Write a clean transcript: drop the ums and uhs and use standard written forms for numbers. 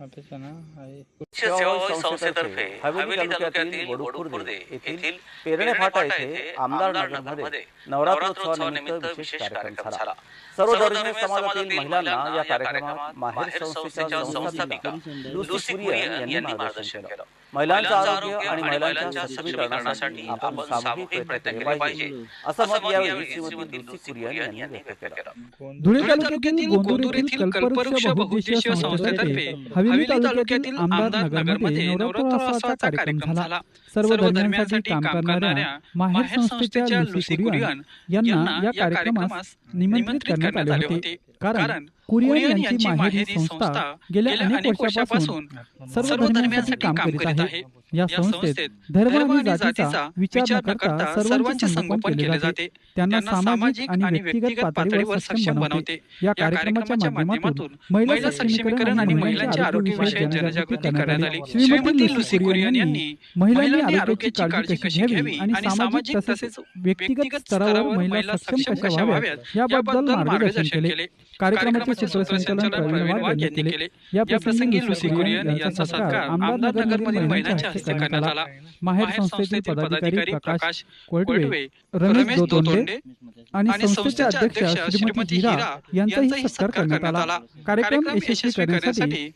सेवाभावी संस्थेतर्फे हवेली तालुक्यातील वडूखुर्दे येथील पेरणे फाटा येथे आमदार नगरमध्ये नवरात्रोत्सवानिमित्त विशेष कार्यक्रम झाला। सर्व धर्मीय समाजातील महिलांना या कार्यक्रमात माहेर संस्थेच्या संस्थापिका लुसी कुरियन यांनी मार्गदर्शन केलं। महिलांचं आरोग्य आणि महिलांच्या सक्षमीकरणासाठी आपण सामूहिक प्रयत्न केले पाहिजे असं मत यावेळी श्रीमती लुसी कुरियन यांनी व्यक्त केलं। धुळे तालुक्यातील गोंदूर येथील कल्पवृक्ष बहुउद्देशीय संस्थेतर्फे हवेली तालुक्यातील आमदार नगरमध्ये नवरात्रोत्सवाचा कार्यक्रम झाला। सर्व धर्मांसाठी काम करणाऱ्या माहेर संस्थेच्या लुसी कुरियन यांना या कार्यक्रमास निमंत्रित करण्यात आले होते, कारण कुरियन यांची माहेरी संस्था गेल्या अनेक वर्षापासून सर्व धर्मांसाठी काम करीत आहे। या संस्थेत धर्म आणि जातीचा विचार न करता सर्वांचे संगोपन केले जाते, त्यांना सामाजिक आणि व्यक्तिगत पातळीवर सक्षम बनवते। या कार्यक्रमाच्या माध्यमातून महिला सक्षमीकरण आणि महिलांच्या आरोग्याविषयी जनजागृती करण्यात आली। श्रीमती लुसी कुरियन यांनी महिलांनी आरोग्याची काळजी कशी घ्यावी आणि सामाजिक तसेच व्यक्तिगत स्तरावर महिला सक्षम कशा व्हाव्यात याबद्दल मार्गदर्शन केले। कार्यक्रमाचे सूत्रसंचालन प्रवीण वाघ यांनी केले। या प्रसंगी लुसी कुरियन यांचा सत्कार आमदार नगरमधील महिलांच्या हस्ते करण्यात आला। माहेर संस्थेतील पदाधिकारी प्रकाश कोळटवे, रमेश दोंडे आणि संस्थेच्या अध्यक्ष श्रीमती हिरा यांचाही सत्कार करण्यात आला। कार्यक्रम यशस्वी करण्यासाठी